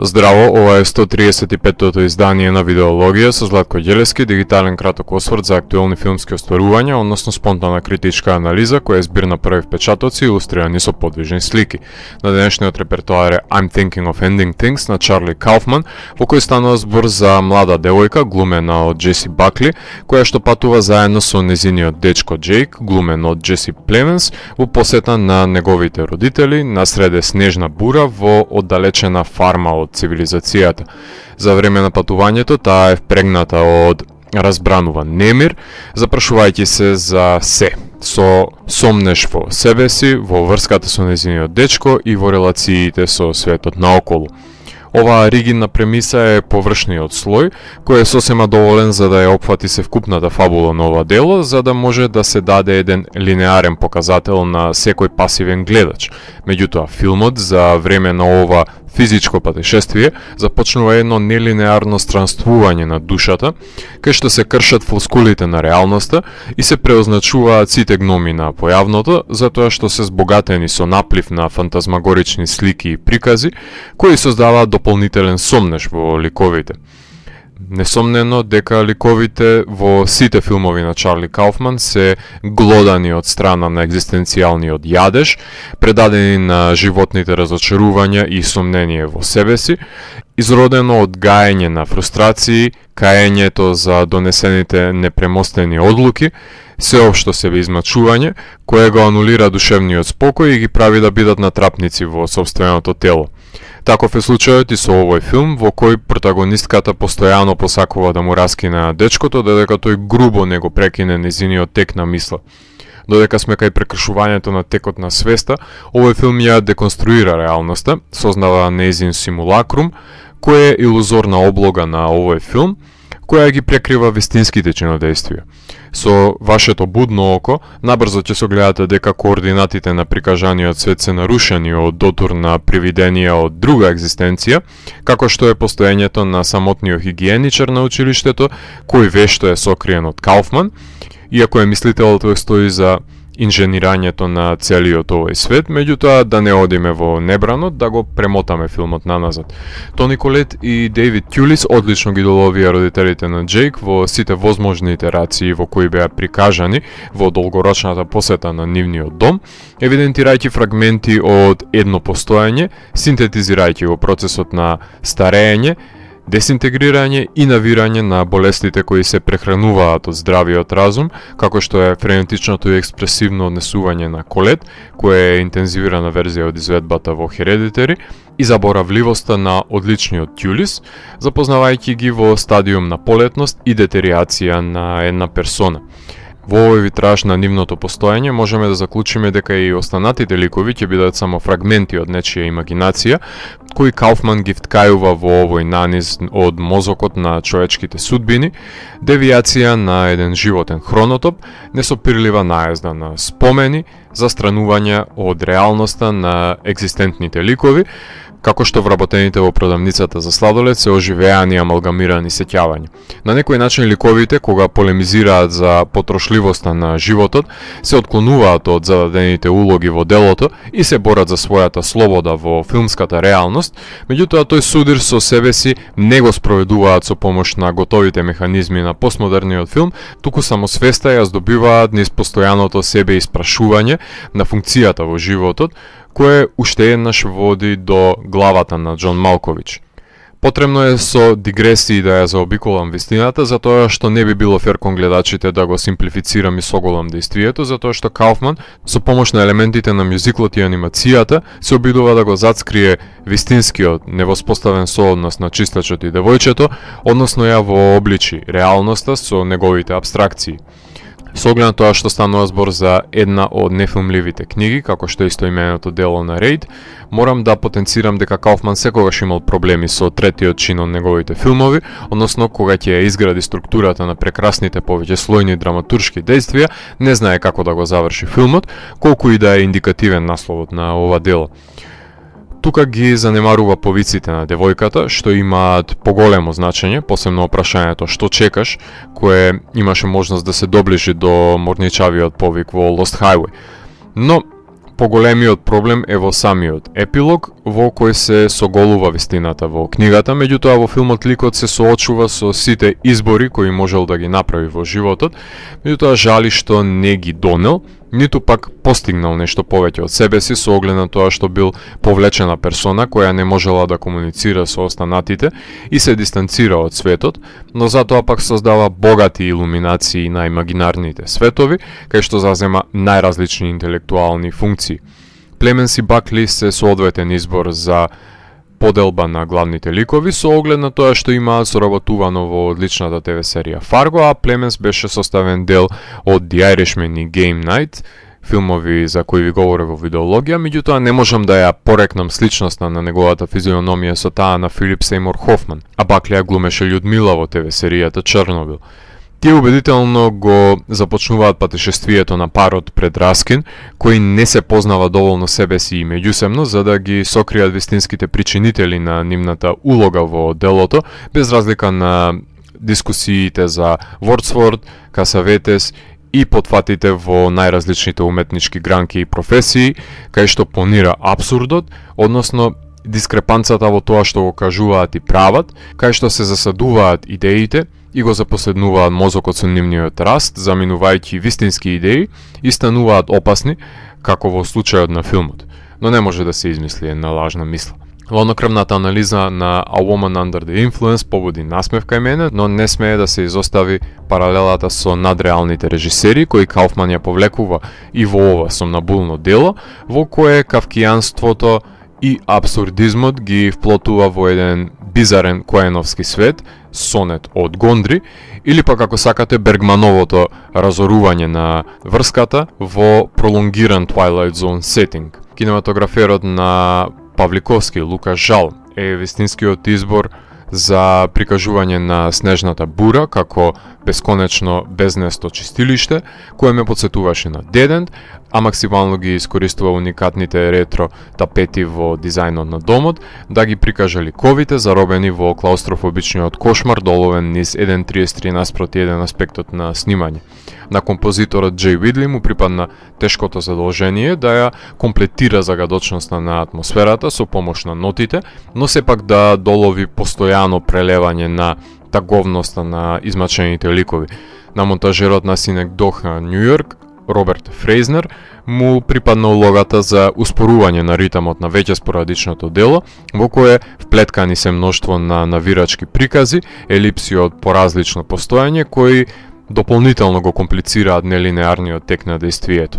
Здраво, ова е 135-тото издание на Видеологија со Златко Ѓелески, дигитален краток осврт за актуелни филмски остварувања, односно спонтана критичка анализа која е збир на први впечатоци илустрирани со подвижни слики. На денешниот репертоар е I'm Thinking of Ending Things на Чарли Кауфман, во кој станува збор за млада девојка, глумена од Джеси Бакли, која што патува заедно со незиниот дечко Джейк, глумен од Джеси Племенс, во посета на неговите родители насреде снежна бура во оддалечена фарма од цивилизацијата. За време на патувањето таа е впрегната од разбрануван немир, запрашувајќи се за се, со сомнеш во себе си, во врската со незиниот дечко и во релациите со светот наоколу. Оваа ригидна премиса е површниот слој, кој е сосема доволен за да ја опфати севкупната фабула на ова дело, за да може да се даде еден линеарен показател на секој пасивен гледач. Меѓутоа, филмот за време на ова физичко патешествие започнува едно нелинеарно странствување на душата, кај што се кршат флоскулите на реалноста и се преозначуваат сите гноми на појавното, затоа што се збогатени со наплив на фантазмагорични слики и прикази, кои создаваат дополнителен сомнеш во ликовите. Несомнено дека ликовите во сите филмови на Чарли Кауфман се глодани од страна на екзистенцијалниот јадеж, предадени на животните разочарувања и сомнение во себе си, изродено од гаење на фрустрации, каењето за донесените непремостени одлуки, сеопшто себеизмачување, кое го анулира душевниот спокој и ги прави да бидат натрапници во собственото тело. Таков е случајот и со овој филм, во кој протагонистката постојано посакува да му раскине дечкото, додека тој грубо не го прекине незиниот тек на мисла. Додека сме кај прекршувањето на текот на свеста, овој филм ја деконструира реалноста, сознава нејзин симулакрум, кој е илузорна облога на овој филм, која ги прекрива вистинските чинодејствија. Со вашето будно око, набрзо ќе согледате дека координатите на прикажаниот свет се нарушени од дотур на привиденија од друга екзистенција, како што е постоењето на самотниот хигиеничар на училиштето, кој вешто е сокриен од Кауфман, иако е мислителот кој стои за инженирањето на целиот овој свет, меѓутоа да не одиме во небрано, да го премотаме филмот наназад. Тони Колет и Дейвид Тјулис одлично ги доловија родителите на Джейк во сите возможни итерации во кои беа прикажани во долгорочната посета на нивниот дом, евидентирајќи фрагменти од едно постоење, синтетизирајќи го процесот на старење, десинтегрирање и навирање на болестите кои се прехрануваат од здравиот разум, како што е френетичното и експресивно однесување на Колет, која е интензивирана верзија од изведбата во Hereditary, и заборавливоста на одличниот Тјулис, запознавајќи ги во стадиум на полетност и детериација на една персона. Во овој витраж на нивното постоење можеме да заклучиме дека и останатите ликови ќе бидат само фрагменти од нечија имагинација, кои Кауфман ги вткајува во овој наниз од мозокот на човечките судбини, девијација на еден животен хронотоп, несопирлива наезда на спомени, застранување од реалноста на екзистентните ликови, како што вработените во продавницата за сладолед се оживеани амалгамирани сеќавања. На некој начин ликовите, кога полемизираат за потрошливоста на животот, се отклонуваат од зададените улоги во делото и се борат за својата слобода во филмската реалност, меѓутоа тој судир со себе си не го спроведуваат со помош на готовите механизми на постмодерниот филм, туку само свеста ја здобиваат низ постојаното себе испрашување на функцијата во животот, кое уште еднаш води до главата на Џон Малкович. Потребно е со дигресии да ја заобиколам вистината, затоа што не би било фер кон гледачите да го симплифицирам и соголам дејствието, затоа што Кауфман, со помош на елементите на мюзиклот и анимацијата, се обидува да го зацкрие вистинскиот невоспоставен сооднос на чистачот и девојчето, односно ја вообличи реалноста со неговите абстракции. Со оглед на тоа што станува збор за една од нефилмливите книги, како што е истоименото дело на Рейд, морам да потенцирам дека Кауфман секогаш имал проблеми со третиот чин од неговите филмови, односно кога ќе ја изгради структурата на прекрасните повеќе слојни драматуршки дејствија, не знае како да го заврши филмот, колку и да е индикативен насловот на ова дело. Тука ги занемарува повиците на девојката, што имаат поголемо значење, посебно опрашањето што чекаш, кое имаше можност да се доближи до морничавиот повик во Lost Highway. Но Поголемиот проблем е во самиот епилог, во кој се соголува вистината во книгата, меѓутоа во филмот ликот се соочува со сите избори кои можел да ги направи во животот, меѓутоа жали што не ги донел, ниту пак постигнал нешто повеќе од себе си со оглед на тоа што бил повлечена персона која не можела да комуницира со останатите и се дистанцира од светот, но затоа пак создава богати илуминации на имагинарните светови, кај што зазема најразлични интелектуални функции. Клеменс и Бакли се соодветен избор за поделба на главните ликови со оглед на тоа што имаат соработувано во одличната ТВ серија Фарго, а Племенс беше составен дел од The Irishman и Game Night, филмови за кои ви говоре во видеологија, меѓутоа не можам да ја порекнам сличноста на неговата физиономија со таа на Филип Сеймур Хофман, а Бакли ја глумеше Људмила во ТВ серијата Чернобил. Тие убедително го започнуваат патешествието на парот пред Раскин, кој не се познава доволно себе си и меѓусебно за да ги сокријат вистинските причинители на нивната улога во делото, без разлика на дискусиите за Вордсворт, Касаветес и потфатите во најразличните уметнички гранки и професии, кај што понира абсурдот, односно дискрепанцата во тоа што го кажуваат и прават, кај што се засадуваат идеите и го запоследнуваат мозокот со нивниот раст, заминувајќи вистински идеи и стануваат опасни, како во случајот на филмот. Но не може да се измисли една лажна мисла. Лонокрвната анализа на A Woman Under the Influence побуди насмев кај мене, но не смее да се изостави паралелата со надреалните режисери, кои Кауфман ја повлекува и во ова сомнабулно дело, во кое кавкијанството и абсурдизмот ги вплотува во еден бизарен коеновски свет, сонет од Гондри, или пак ако сакате Бергмановото разорување на врската во пролонгиран Twilight Zone setting. Кинематограферот на Павликовски, Лукаш Жал, е вистинскиот избор за прикажување на снежната бура како бесконечно безнесто чистилиште, кое ме подсетуваше на Дедент, а максимално ги искористува уникатните ретро тапети во дизајнот на домот, да ги прикаже ликовите заробени во клаустрофобичниот кошмар доловен низ 1:33 наспроти 1 аспектот на снимање. На композиторот Джей Видли му припадна тешкото задолжение да ја комплетира загадочноста на атмосферата со помош на нотите, но сепак да долови постојано прелевање на таговноста на измачените ликови. На монтажерот на Синекдоха Нью Йорк, Роберт Фрейзнер, му припадна улогата за успорување на ритамот на веќе спорадичното дело, во кое вплеткани се мноштво на навирачки прикази, елипси од поразлично постојање, кои дополнително го комплицираат нелинеарниот тек на действието.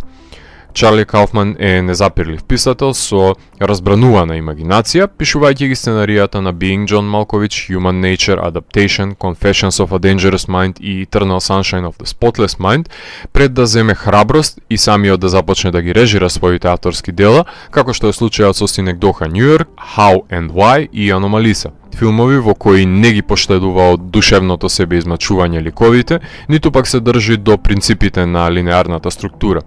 Чарли Кауфман е незапирлив писател со разбранувана имагинација, пишувајќи ги сценаријата на Being John Malkovich, Human Nature, Adaptation, Confessions of a Dangerous Mind и Eternal Sunshine of the Spotless Mind, пред да земе храброст и самиот да започне да ги режира своите авторски дела, како што е случајот со Синекдоха Нью Йорк, How and Why и Аномалиса. Филмови во кои не ги поштедува од душевното себе измачување ликовите, ниту пак се држи до принципите на линеарната структура.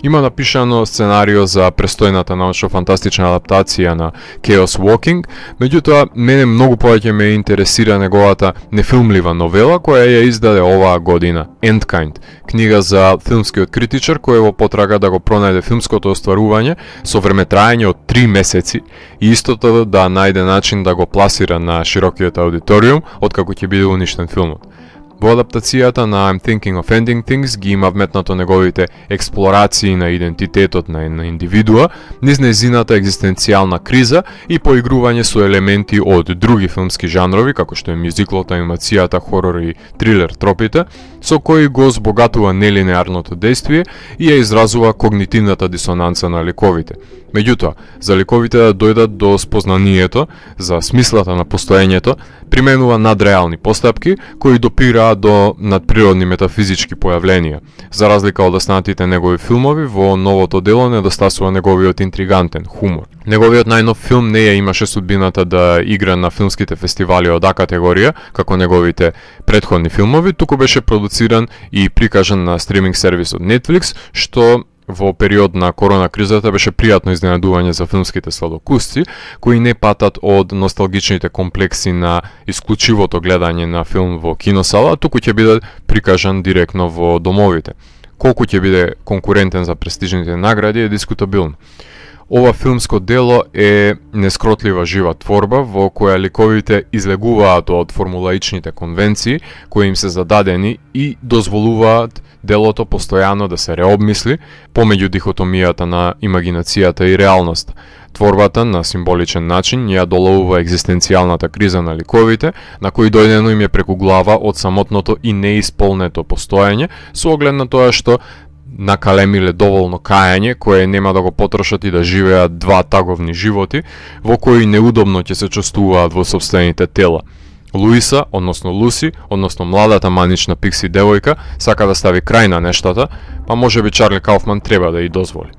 Има напишано сценарио за престојната научно-фантастична адаптација на Chaos Walking, меѓутоа мене многу повеќе ме интересира неговата нефилмлива новела која ја издаде оваа година, Endkind, книга за филмскиот критичар кој е во потрага да го пронајде филмското остварување со времетраење од 3 месеци и истото да најде начин да го пласира на широкиот аудиториум откако ќе биде уништен филмот. Во адаптацијата на I'm Thinking of Ending Things ги има вметнато неговите експлорации на идентитетот на индивидуа, низ нејзината екзистенцијална криза и поигрување со елементи од други филмски жанрови, како што е мюзиклот, анимацијата, хорор и трилер тропите, со кои го збогатува нелинеарното действие и ја изразува когнитивната дисонанца на ликовите. Меѓутоа, за ликовите да дојдат до спознанието за смислата на постоењето, применува надреални постапки кои допираат до надприродни метафизички појавленија. За разлика од останатите негови филмови, во новото дело недостасува неговиот интригантен хумор. Неговиот најнов филм не ја имаше судбината да игра на филмските фестивали од А категорија, како неговите претходни филмови, туку беше продуциран и прикажан на стриминг сервисот Netflix, што во период на корона кризата беше пријатно изненадување за филмските сладокусци, кои не патат од носталгичните комплекси на исклучивото гледање на филм во киносала, туку ќе биде прикажан директно во домовите. колку ќе биде конкурентен за престижните награди е дискутабилно. Ова филмско дело е нескротлива жива творба во која ликовите излегуваат од формулаичните конвенции кои им се зададени и дозволуваат делото постојано да се реобмисли помеѓу дихотомијата на имагинацијата и реалност. Творбата на символичен начин ја доловува екзистенцијалната криза на ликовите, на кои дојдено им е преку глава од самотното и неисполнето постоење, со оглед на тоа што накалемиле доволно кајање кое нема да го потрошат и да живеат два таговни животи во кои неудобно ќе се чувствуваат во сопствените тела. Луиса, односно Луси, односно младата манична пикси девојка, сака да стави крај на нештата, па можеби Чарли Кауфман треба да ја дозволи.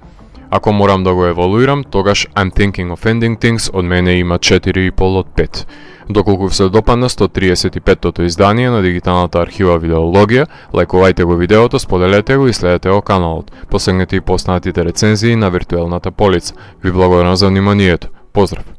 Ако морам да го евалуирам, тогаш I'm Thinking of Ending Things од мене има 4,5 од 5. Доколку ви се допадна 135-тото издание на дигиталната архива Видеологија, лајкувајте го видеото, споделете го и следете го каналот. Посегнете и поснатите рецензии на виртуелната полица. Ви благодарам за вниманието. Поздрав!